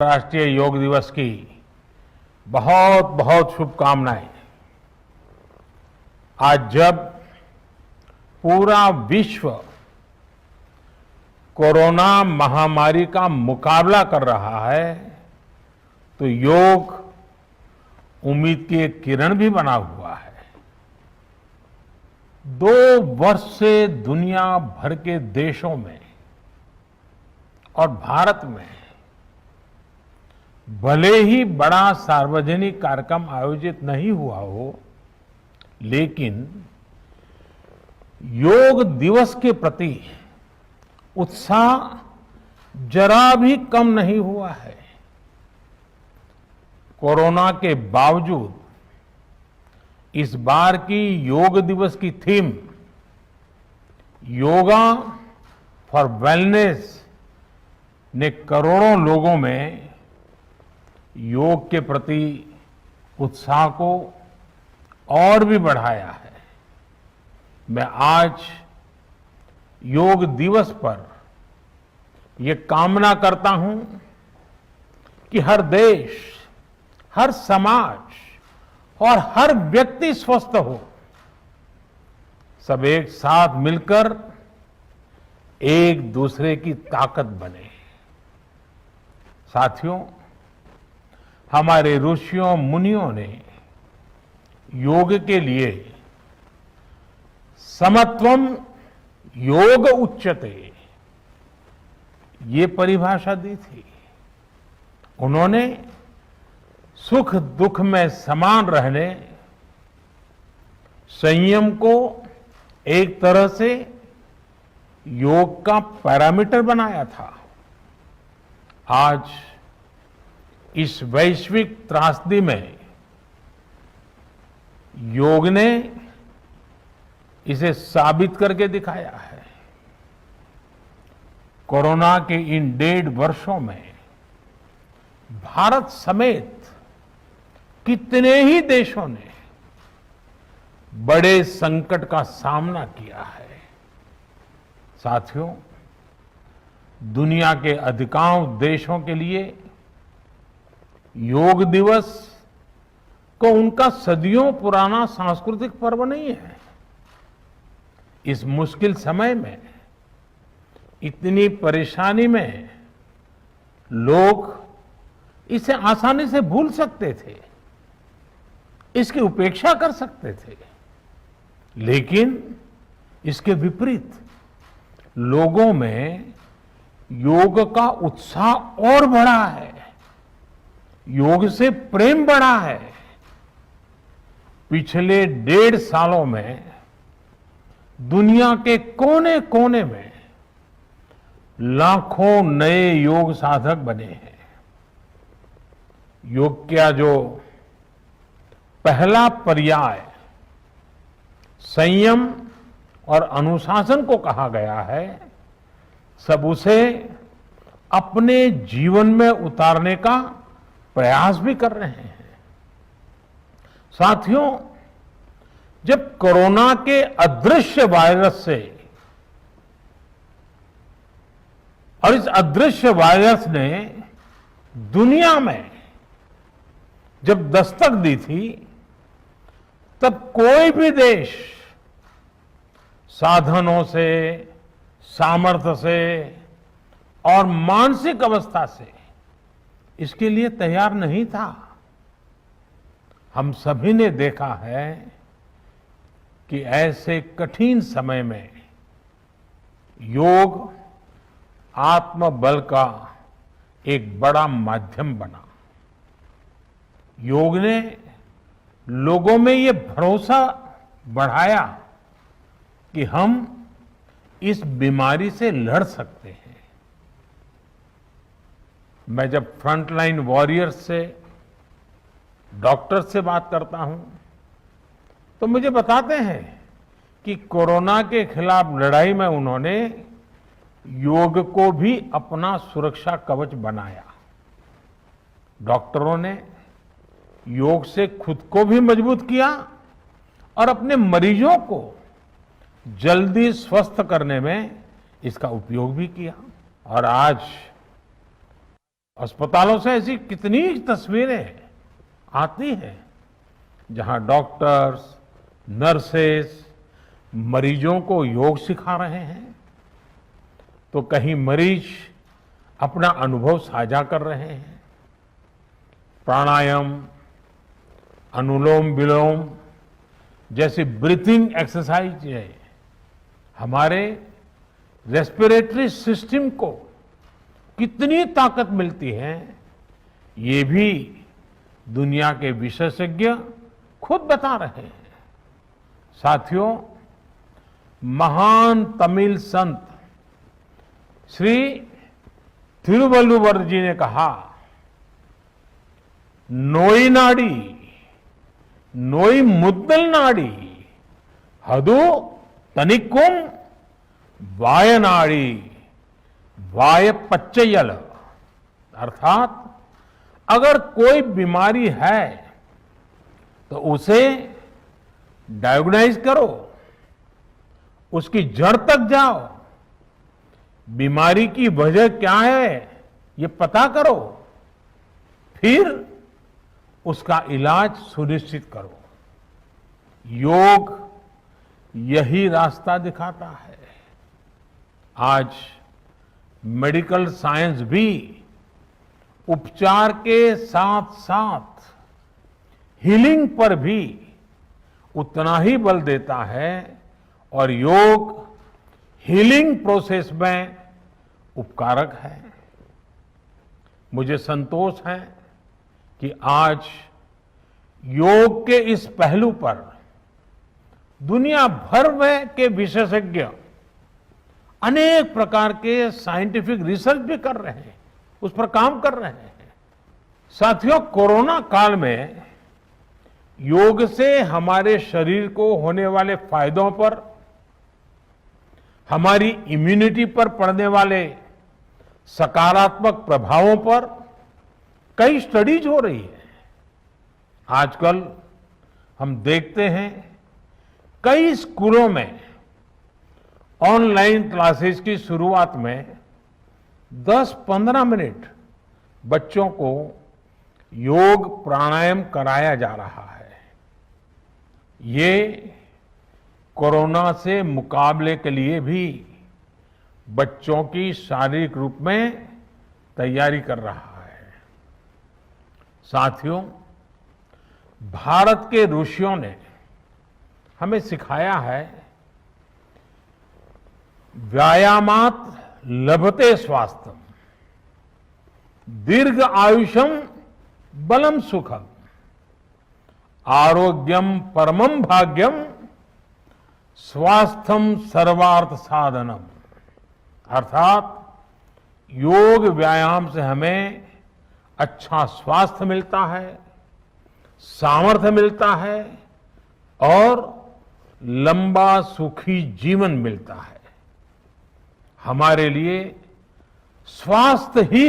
राष्ट्रीय योग दिवस की बहुत बहुत शुभकामनाएं। आज जब पूरा विश्व कोरोना महामारी का मुकाबला कर रहा है तो योग उम्मीद की एक किरण भी बना हुआ है। 2 वर्ष से दुनिया भर के देशों में और भारत में भले ही बड़ा सार्वजनिक कार्यक्रम आयोजित नहीं हुआ हो, लेकिन योग दिवस के प्रति उत्साह जरा भी कम नहीं हुआ है। कोरोना के बावजूद इस बार की योग दिवस की थीम योगा फॉर वेलनेस ने करोड़ों लोगों में योग के प्रति उत्साह को और भी बढ़ाया है। मैं आज योग दिवस पर ये कामना करता हूं कि हर देश, हर समाज और हर व्यक्ति स्वस्थ हो, सब एक साथ मिलकर एक दूसरे की ताकत बने। साथियों, हमारे ऋषियों मुनियों ने योग के लिए समत्वम योग उच्यते ये परिभाषा दी थी। उन्होंने सुख दुख में समान रहने, संयम को एक तरह से योग का पैरामीटर बनाया था। आज इस वैश्विक त्रासदी में योग ने इसे साबित करके दिखाया है। कोरोना के इन 1.5 वर्षों में भारत समेत कितने ही देशों ने बड़े संकट का सामना किया है। साथियों, दुनिया के अधिकांश देशों के लिए योग दिवस को उनका सदियों पुराना सांस्कृतिक पर्व नहीं है। इस मुश्किल समय में, इतनी परेशानी में लोग इसे आसानी से भूल सकते थे, इसकी उपेक्षा कर सकते थे, लेकिन इसके विपरीत लोगों में योग का उत्साह और बढ़ा है, योग से प्रेम बढ़ा है। पिछले 1.5 सालों में दुनिया के कोने कोने में लाखों नए योग साधक बने हैं। योग का जो पहला पर्याय संयम और अनुशासन को कहा गया है, सब उसे अपने जीवन में उतारने का प्रयास भी कर रहे हैं। साथियों, जब कोरोना के अदृश्य वायरस से और इस अदृश्य वायरस ने दुनिया में जब दस्तक दी थी, तब कोई भी देश साधनों से, सामर्थ्य से और मानसिक अवस्था से इसके लिए तैयार नहीं था। हम सभी ने देखा है कि ऐसे कठिन समय में योग आत्मबल का एक बड़ा माध्यम बना। योग ने लोगों में ये भरोसा बढ़ाया कि हम इस बीमारी से लड़ सकते हैं। मैं जब फ्रंटलाइन वॉरियर्स से, डॉक्टर से बात करता हूं, तो मुझे बताते हैं कि कोरोना के खिलाफ लड़ाई में उन्होंने योग को भी अपना सुरक्षा कवच बनाया। डॉक्टरों ने योग से खुद को भी मजबूत किया और अपने मरीजों को जल्दी स्वस्थ करने में इसका उपयोग भी किया। और आज अस्पतालों से ऐसी कितनी तस्वीरें आती हैं जहां डॉक्टर्स, नर्सेस मरीजों को योग सिखा रहे हैं, तो कहीं मरीज अपना अनुभव साझा कर रहे हैं। प्राणायाम, अनुलोम विलोम जैसी ब्रीथिंग एक्सरसाइज हमारे रेस्पिरेटरी सिस्टम को कितनी ताकत मिलती है, ये भी दुनिया के विशेषज्ञ खुद बता रहे हैं। साथियों, महान तमिल संत श्री तिरुवल्लुवर जी ने कहा, नोई नाडी नोई मुद्दल नाडी हदु तनिकुम वायनाडी वाय पच्चयल। अर्थात अगर कोई बीमारी है तो उसे डायग्नाइज करो, उसकी जड़ तक जाओ, बीमारी की वजह क्या है ये पता करो, फिर उसका इलाज सुनिश्चित करो। योग यही रास्ता दिखाता है। आज मेडिकल साइंस भी उपचार के साथ साथ हीलिंग पर भी उतना ही बल देता है और योग हीलिंग प्रोसेस में उपकारक है। मुझे संतोष है कि आज योग के इस पहलू पर दुनिया भर में के विशेषज्ञ अनेक प्रकार के साइंटिफिक रिसर्च भी कर रहे हैं, उस पर काम कर रहे हैं। साथियों, कोरोना काल में योग से हमारे शरीर को होने वाले फायदों पर, हमारी इम्यूनिटी पर पड़ने वाले सकारात्मक प्रभावों पर कई स्टडीज हो रही है। आजकल हम देखते हैं कई स्कूलों में ऑनलाइन क्लासेस की शुरुआत में 10-15 मिनट बच्चों को योग प्राणायाम कराया जा रहा है। ये कोरोना से मुकाबले के लिए भी बच्चों की शारीरिक रूप में तैयारी कर रहा है। साथियों, भारत के ऋषियों ने हमें सिखाया है, व्यायामात लभते स्वास्थ्यम, दीर्घ आयुषम बलम सुखम, आरोग्यम परमम भाग्यम, स्वास्थ्यम सर्वार्थ साधनम। अर्थात योग व्यायाम से हमें अच्छा स्वास्थ्य मिलता है, सामर्थ्य मिलता है और लंबा सुखी जीवन मिलता है। हमारे लिए स्वास्थ्य ही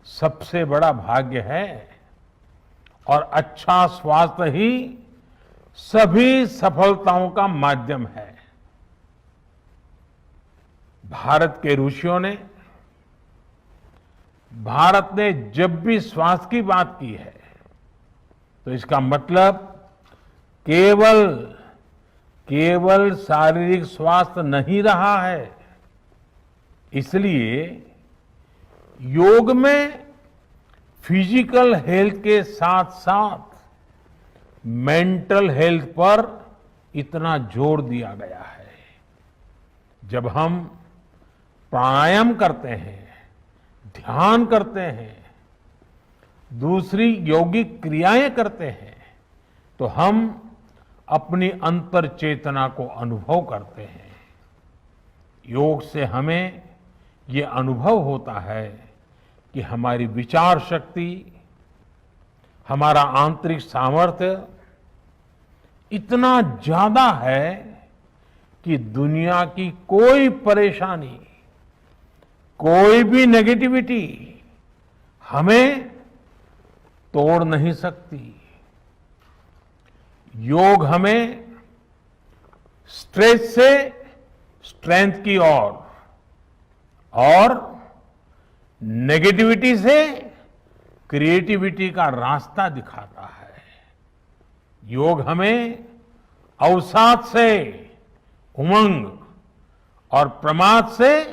सबसे बड़ा भाग्य है और अच्छा स्वास्थ्य ही सभी सफलताओं का माध्यम है। भारत के ऋषियों ने, भारत ने जब भी स्वास्थ्य की बात की है तो इसका मतलब केवल शारीरिक स्वास्थ्य नहीं रहा है। इसलिए योग में फिजिकल हेल्थ के साथ साथ मेंटल हेल्थ पर इतना जोर दिया गया है। जब हम प्राणायाम करते हैं, ध्यान करते हैं, दूसरी यौगिक क्रियाएं करते हैं, तो हम अपनी अंतर चेतना को अनुभव करते हैं। योग से हमें ये अनुभव होता है कि हमारी विचार शक्ति, हमारा आंतरिक सामर्थ्य इतना ज्यादा है कि दुनिया की कोई परेशानी, कोई भी नेगेटिविटी हमें तोड़ नहीं सकती। योग हमें स्ट्रेस से स्ट्रेंथ की ओर और नेगेटिविटी से क्रिएटिविटी का रास्ता दिखाता है। योग हमें अवसाद से उमंग और प्रमाद से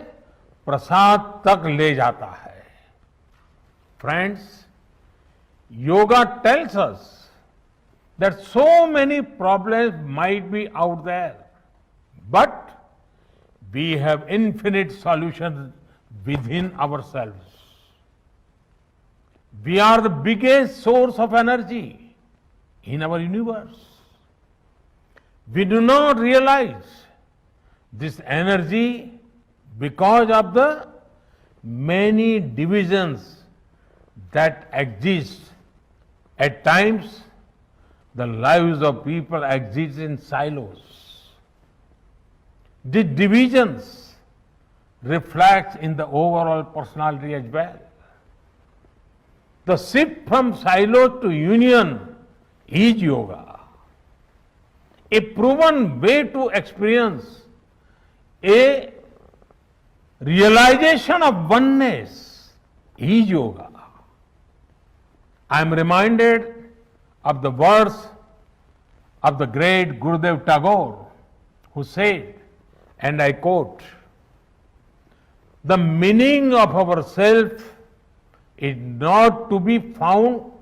प्रसाद तक ले जाता है। Friends, yoga tells us that so many problems might be out there, but we have infinite solutions within ourselves. We are the biggest source of energy in our universe. We do not realize this energy because of the many divisions that exist. At times, the lives of people exist in silos. These divisions reflect in the overall personality as well. The shift from silo to union is yoga. A proven way to experience a realization of oneness is yoga. I am reminded of the words of the great Gurudev Tagore, who said, and I quote, "The meaning of our self is not to be found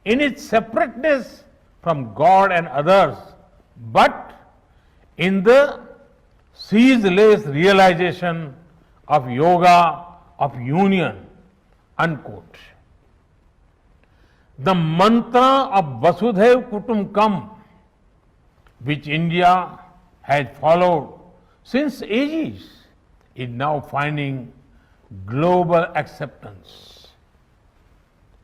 in its separateness from God and others, but in the ceaseless realization of yoga of union," unquote. The mantra of Vasudhaiv Kutumbakam, which India has followed since ages, is now finding global acceptance.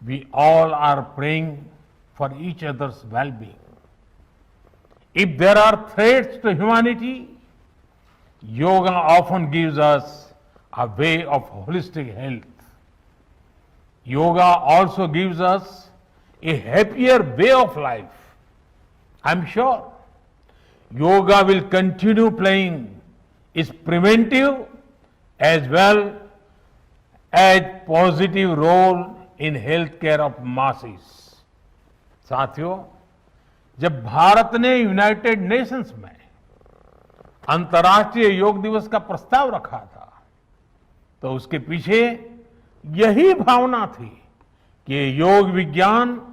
We all are praying for each other's well-being. If there are threats to humanity, yoga often gives us a way of holistic health. Yoga also gives us a happier way of life. I'm sure yoga will continue playing its preventive as well as positive role in healthcare of masses. साथियों, जब भारत ने United Nations में अंतर्राष्ट्रीय योग दिवस का प्रस्ताव रखा था, तो उसके पीछे यही भावना थी कि योग विज्ञान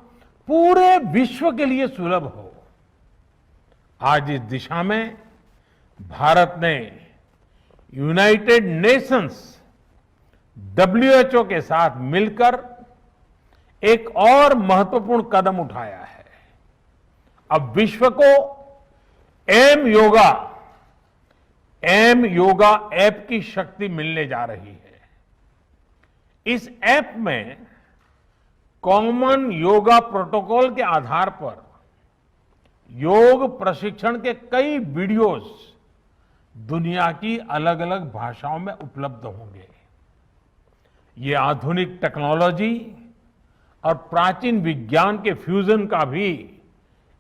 पूरे विश्व के लिए सुलभ हो। आज इस दिशा में भारत ने यूनाइटेड नेशंस WHO के साथ मिलकर एक और महत्वपूर्ण कदम उठाया है। अब विश्व को एम योगा ऐप की शक्ति मिलने जा रही है। इस ऐप में कॉमन योगा प्रोटोकॉल के आधार पर योग प्रशिक्षण के कई वीडियोस दुनिया की अलग अलग भाषाओं में उपलब्ध होंगे। ये आधुनिक टेक्नोलॉजी और प्राचीन विज्ञान के फ्यूजन का भी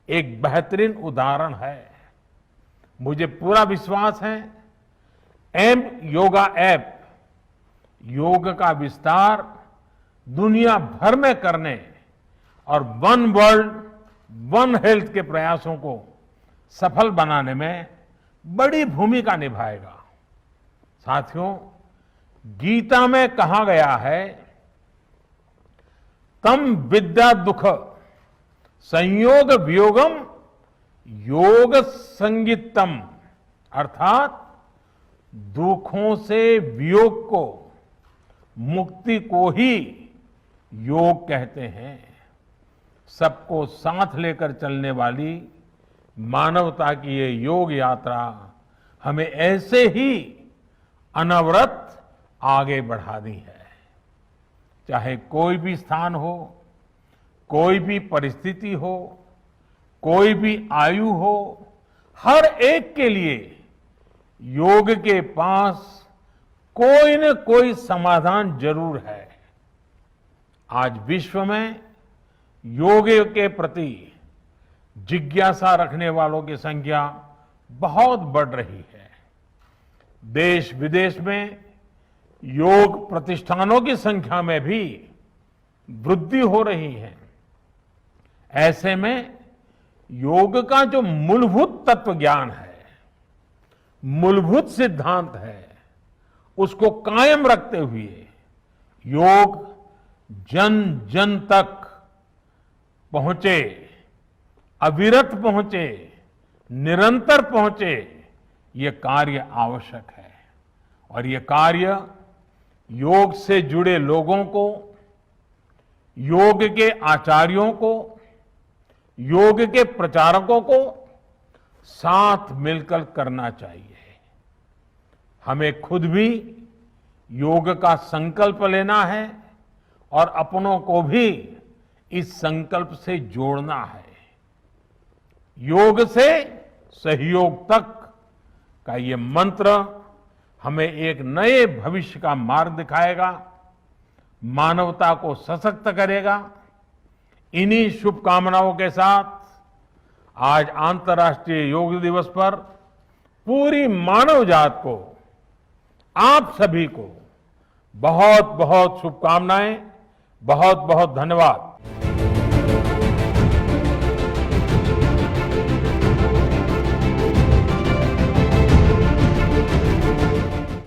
एक बेहतरीन उदाहरण है। मुझे पूरा विश्वास है एम योगा ऐप योग का विस्तार दुनिया भर में करने और वन वर्ल्ड वन हेल्थ के प्रयासों को सफल बनाने में बड़ी भूमिका निभाएगा। साथियों, गीता में कहा गया है, तम विद्या दुख संयोग वियोगम योग संगीतम, अर्थात दुखों से वियोग को, मुक्ति को ही योग कहते हैं। सबको साथ लेकर चलने वाली मानवता की ये योग यात्रा हमें ऐसे ही अनवरत आगे बढ़ानी है। चाहे कोई भी स्थान हो, कोई भी परिस्थिति हो, कोई भी आयु हो, हर एक के लिए योग के पास कोई न कोई समाधान जरूर है। आज विश्व में योग के प्रति जिज्ञासा रखने वालों की संख्या बहुत बढ़ रही है। देश विदेश में योग प्रतिष्ठानों की संख्या में भी वृद्धि हो रही है। ऐसे में योग का जो मूलभूत तत्व ज्ञान है, मूलभूत सिद्धांत है, उसको कायम रखते हुए योग जन जन तक पहुंचे, अविरत पहुंचे, निरंतर पहुंचे, ये कार्य आवश्यक है। और ये कार्य योग से जुड़े लोगों को, योग के आचार्यों को, योग के प्रचारकों को साथ मिलकर करना चाहिए। हमें खुद भी योग का संकल्प लेना है और अपनों को भी इस संकल्प से जोड़ना है। योग से सहयोग तक का ये मंत्र हमें एक नए भविष्य का मार्ग दिखाएगा, मानवता को सशक्त करेगा। इन्हीं शुभकामनाओं के साथ आज अंतर्राष्ट्रीय योग दिवस पर पूरी मानव जात को, आप सभी को बहुत बहुत शुभकामनाएं, बहुत बहुत धन्यवाद।